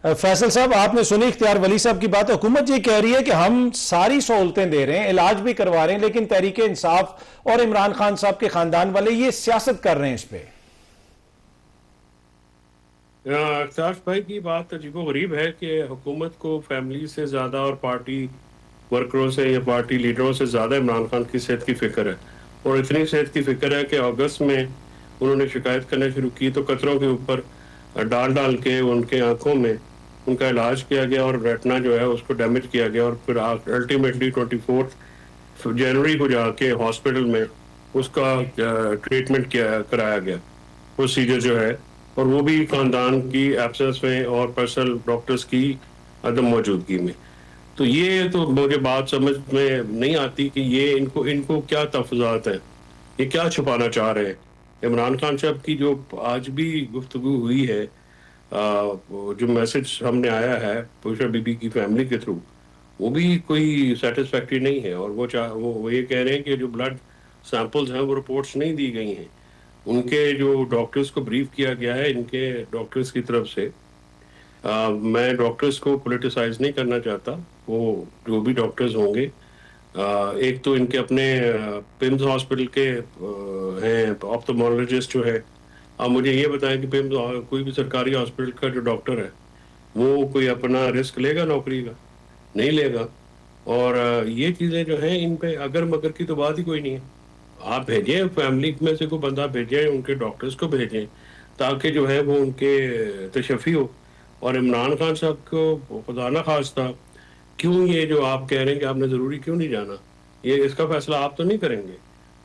فیصل صاحب، آپ نے سنی اختیار ولی صاحب کی بات. حکومت یہ کہہ رہی ہے کہ ہم ساری سہولتیں دے رہے ہیں، علاج بھی کروا رہے ہیں، لیکن تحریک انصاف اور عمران خان صاحب کے خاندان والے یہ سیاست کر رہے ہیں اس پہ. اختیار بھائی کی بات عجیب و غریب ہے کہ حکومت کو فیملی سے زیادہ اور پارٹی ورکروں سے یا پارٹی لیڈروں سے زیادہ عمران خان کی صحت کی فکر ہے. اور اتنی صحت کی فکر ہے کہ اگست میں انہوں نے شکایت کرنا شروع کی تو قطروں کے اوپر ڈال کے ان کے آنکھوں میں ان کا علاج کیا گیا اور ریٹنا جو ہے اس کو ڈیمیج کیا گیا، اور پھر الٹیمیٹلی 24 جنوری کو جا کے ہاسپٹل میں اس کا ٹریٹمنٹ کرایا گیا پروسیجر جو ہے، اور وہ بھی خاندان کی ایبسنس میں اور پرسنل ڈاکٹرز کی عدم موجودگی میں. تو یہ تو مجھے بات سمجھ میں نہیں آتی کہ یہ ان کو کیا تفضیلات ہیں، یہ کیا چھپانا چاہ رہے ہیں. عمران خان صاحب کی جو آج بھی گفتگو ہوئی ہے، جو میسج ہم نے آیا ہے پوشا بی بی کی فیملی کے تھرو، وہ بھی کوئی سیٹسفیکٹری نہیں ہے. اور وہ یہ کہہ رہے ہیں کہ جو بلڈ سیمپلز ہیں وہ رپورٹس نہیں دی گئی ہیں. ان کے جو ڈاکٹرز کو بریف کیا گیا ہے ان کے ڈاکٹرز کی طرف سے، میں ڈاکٹرز کو پولیٹیسائز نہیں کرنا چاہتا، وہ جو بھی ڈاکٹرز ہوں گے، ایک تو ان کے اپنے پمز ہاسپٹل کے ہیں آپتھالمولوجسٹ جو ہے. آپ مجھے یہ بتائیں کہ پمز کوئی بھی سرکاری ہاسپٹل کا جو ڈاکٹر ہے وہ کوئی اپنا رسک لے گا نوکری کا؟ نہیں لے گا. اور یہ چیزیں جو ہیں ان پہ اگر مگر کی تو بات ہی کوئی نہیں ہے. آپ بھیجیں فیملی میں سے کوئی بندہ بھیجیں، ان کے ڈاکٹرز کو بھیجیں تاکہ جو ہے وہ ان کے تشفی ہو. اور عمران خان صاحب کو خدا نہ خواستہ کیوں یہ جو آپ کہہ رہے ہیں کہ آپ نے ضروری کیوں نہیں جانا، یہ اس کا فیصلہ آپ تو نہیں کریں گے،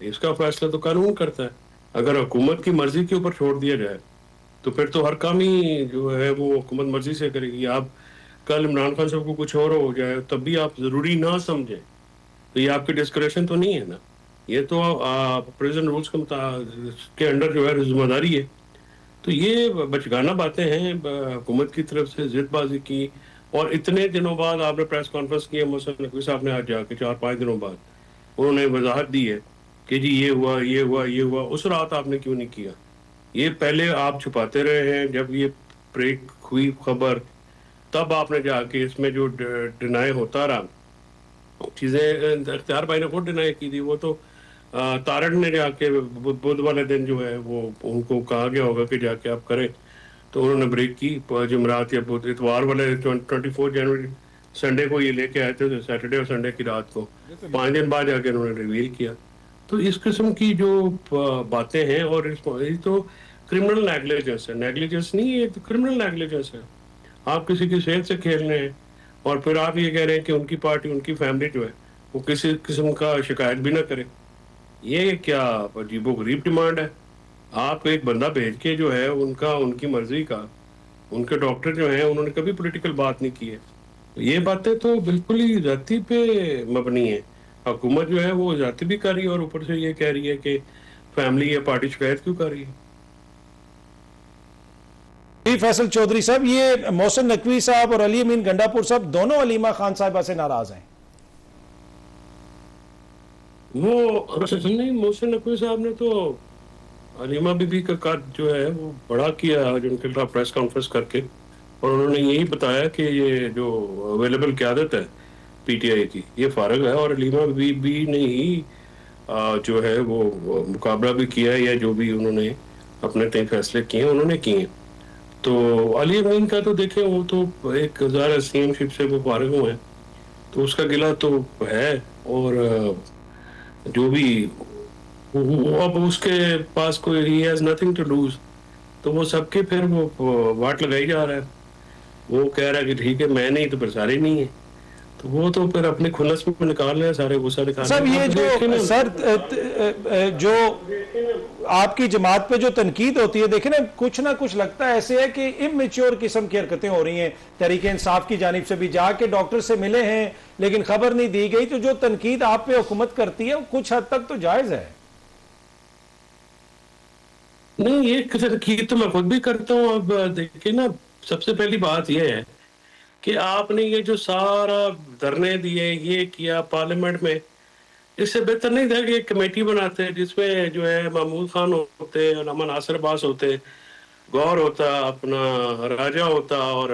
اس کا فیصلہ تو قانون کرتا ہے. اگر حکومت کی مرضی کے اوپر چھوڑ دیا جائے تو پھر تو ہر کام ہی جو ہے وہ حکومت مرضی سے کرے گی. آپ کل عمران خان صاحب کو کچھ اور ہو جائے تب بھی آپ ضروری نہ سمجھیں تو یہ آپ کی ڈسکریشن تو نہیں ہے نا، یہ تو پریزنٹ رولز کے انڈر جو ہے ذمہ داری ہے. تو یہ بچگانہ باتیں ہیں حکومت کی طرف سے، ضد بازی کی. اور اتنے دنوں بعد آپ نے پریس کانفرنس کی ہے، محسن نقوی صاحب نے آج جا کے 4-5 دنوں بعد انہوں نے وضاحت دی ہے کہ جی یہ ہوا یہ ہوا یہ ہوا. اس رات آپ نے کیوں نہیں کیا؟ یہ پہلے آپ چھپاتے رہے ہیں. جب یہ بریک ہوئی خبر تب آپ نے جا کے اس میں جو ڈینائی ہوتا رہا چیزیں، اختیار بھائی نے خود ڈینائی کی تھی. وہ تو تارڑ نے جا کے بدھ والے دن جو ہے وہ ان کو کہا گیا ہوگا کہ جا کے آپ کریں، تو انہوں نے بریک کی. جمعرات یا اتوار والے 24 جنوری سنڈے کو یہ لے کے آئے تھے، سیٹرڈے اور سنڈے کی رات کو 5 دن بعد جا کے انہوں نے ریویل کیا. تو اس قسم کی جو باتیں ہیں، اور یہ تو کرمنل نیگلیجنس ہے، نیگلیجنس نہیں، یہ تو کرمنل نیگلیجنس ہے. آپ کسی کی صحت سے کھیل رہے ہیں اور پھر آپ یہ کہہ رہے ہیں کہ ان کی پارٹی ان کی فیملی جو ہے وہ کسی قسم کا شکایت بھی نہ کرے. یہ کیا عجیب و غریب ڈیمانڈ ہے. آپ ایک بندہ بھیج کے جو ہے ان کی مرضی کا، ان کے ڈاکٹر جو ہیں انہوں نے کبھی پولیٹیکل بات نہیں کی ہے. یہ باتیں تو بالکل ہی ذاتی پہ مبنی ہیں. حکومت جو ہے وہ ذاتی بھی کر رہی ہے اور اوپر سے یہ کہہ رہی ہے کہ فیملی یا پارٹی شکایت کیوں کر رہی ہے. فیصل چودھری صاحب، یہ محسن نقوی صاحب اور علی امین گنڈا پور صاحب دونوں علیمہ خان صاحبہ سے ناراض ہیں. وہ نہیں، محسن نقوی صاحب نے تو علیمہ بی بی کا قد جو ہے وہ بڑا کیا جن کے خلاف پریس کانفرنس کر کے، اور انہوں نے یہی بتایا کہ یہ جو اویلیبل قیادت ہے پی ٹی آئی کی یہ فارغ ہے. اور علیمہ بی بی نے ہی جو ہے وہ مقابلہ بھی کیا ہے، یا جو بھی انہوں نے اپنے تئیں فیصلے کیے ہیں انہوں نے کیے ہیں. تو علی امین کا تو دیکھیں وہ تو ایک ہزار سی ایم شپ سے وہ فارغ ہوئے ہیں تو اس کا گلہ تو ہے. اور جو بھی اب اس کے پاس کوئی ہی ہیز نتھنگ ٹو لوز، تو وہ سب کے پھر وہ واٹ لگائی جا رہا ہے. وہ کہہ رہا ہے کہ ٹھیک ہے میں نہیں تو پھر سارے نہیں ہیں، تو وہ تو پھر اپنے کھلس میں نکال رہے ہیں سارے غصہ نکال رہے ہیں. یہ جو سر جو آپ کی جماعت پہ جو تنقید ہوتی ہے، دیکھیں نا کچھ نہ کچھ لگتا ہے ایسے ہے کہ امیچور قسم کی حرکتیں ہو رہی ہیں تحریک انصاف کی جانب سے بھی. جا کے ڈاکٹر سے ملے ہیں لیکن خبر نہیں دی گئی، تو جو تنقید آپ پہ حکومت کرتی ہے کچھ حد تک تو جائز ہے. نہیں، یہ تنقید تو میں خود بھی کرتا ہوں. اب دیکھیں نا، سب سے پہلی بات یہ ہے کہ آپ نے یہ جو سارا دھرنے دیے یہ کیا پارلیمنٹ میں، اس سے بہتر نہیں تھا کہ ایک کمیٹی بناتے ہیں جس میں جو ہے محمود خان ہوتے، علامہ ناصر عباس ہوتے، گور ہوتا، اپنا راجہ ہوتا، اور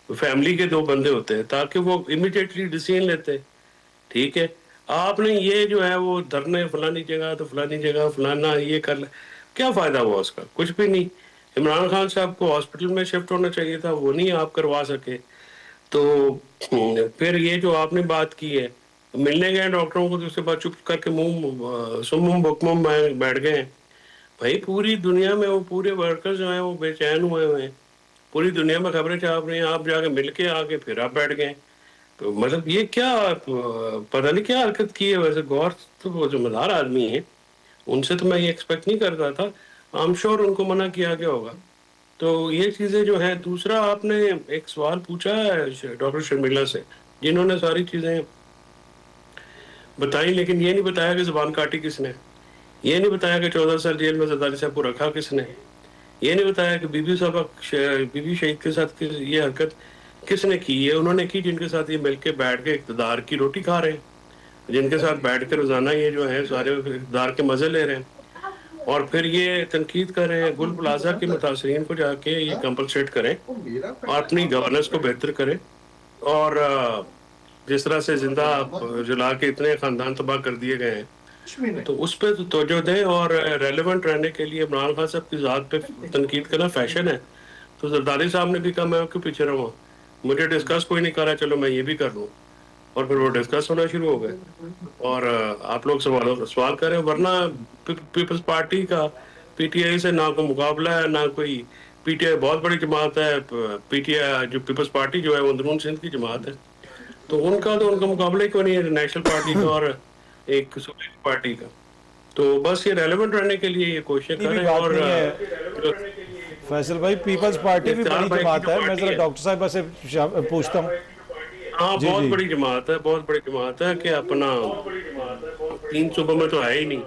فیملی کے 2 بندے ہوتے ہیں تاکہ وہ امیڈیٹلی ڈیسیژن لیتے. ٹھیک ہے, آپ نے یہ جو ہے وہ دھرنے فلانی جگہ تو فلانی جگہ فلانا یہ کر لیں, کیا فائدہ ہوا اس کا؟ کچھ بھی نہیں. عمران خان صاحب کو ہاسپٹل میں شفٹ ہونا چاہیے تھا, وہ نہیں آپ کروا سکے. تو پھر یہ جو آپ نے بات کی ہے, ملنے گئے ڈاکٹروں کو تو اس کے بعد چپ کر کے منہ سمم بکمم بیٹھ گئے ہیں. بھائی پوری دنیا میں وہ پورے ورکر جو ہیں وہ بے چین ہوئے ہوئے ہیں, پوری دنیا میں خبریں چھاپ رہی ہیں, آپ جا کے مل کے آ کے پھر آپ بیٹھ گئے. تو مطلب یہ کیا پتہ نہیں کیا حرکت کی ہے. ویسے غور تو وہ ذمہ دار آدمی ہیں, ان سے تو میں یہ ایکسپیکٹ نہیں کرتا تھا. آئی شور ان کو منع کیا گیا ہوگا. تو یہ چیزیں جو ہیں. دوسرا آپ نے ایک سوال پوچھا ہے ڈاکٹر شرمیلا سے, جنہوں نے ساری چیزیں بتائی, لیکن یہ نہیں بتایا کہ زبان کاٹی کس نے, یہ نہیں بتایا کہ 14 سال جیل میں زرداری صاحب کو رکھا کس نے, یہ نہیں بتایا کہ بی بی شہید کے ساتھ یہ حرکت کس نے کی ہے. انہوں نے کی جن کے ساتھ یہ مل کے بیٹھ کے اقتدار کی روٹی کھا رہے ہیں, جن کے ساتھ بیٹھ کے روزانہ یہ جو ہے سارے اقتدار کے مزے لے رہے ہیں, اور پھر یہ تنقید کر رہے ہیں گل پلازا کے متاثرین کو جا کے یہ کمپنسیٹ کریں اور اپنی گورننس کو بہتر کریں, اور جس طرح سے زندہ جلا کے اتنے خاندان تباہ کر دیے گئے ہیں تو اس پہ توجہ دیں. اور ریلیونٹ رہنے کے لیے عمران خان صاحب کی ذات پہ تنقید کرنا فیشن ہے. تو زرداری صاحب نے بھی کہا میں کیوں پیچھے رہوں, مجھے ڈسکس کوئی نہیں کرا, چلو میں یہ بھی کر لوں, اور پھر وہ ڈسکس ہونا شروع ہو گئے. اور آپ لوگ سوال کریں, ورنہ پیپلز پارٹی کا پی ٹی آئی سے نہ کوئی مقابلہ ہے, نہ کوئی. پی ٹی آئی بہت بڑی جماعت ہے, پی ٹی آئی جو پیپلز پارٹی جو ہے وہ اندرون سندھ کی جماعت ہے, تو ان کا مقابلہ کیوں نہیں ہے نیشنل پارٹی کا اور ایک صوبائی پارٹی کا. تو بس یہ ریلیونٹ رہنے کے لیے یہ کوشش کریں. اور فیصل بھائی پیپلز پارٹی بھی بڑی جماعت ہے, میں ذرا ڈاکٹر صاحبہ سے پوچھتا ہوں. ہاں بہت بڑی جماعت ہے, بہت بڑی جماعت ہے کہ اپنا 3 صوبوں میں تو ہے ہی نہیں,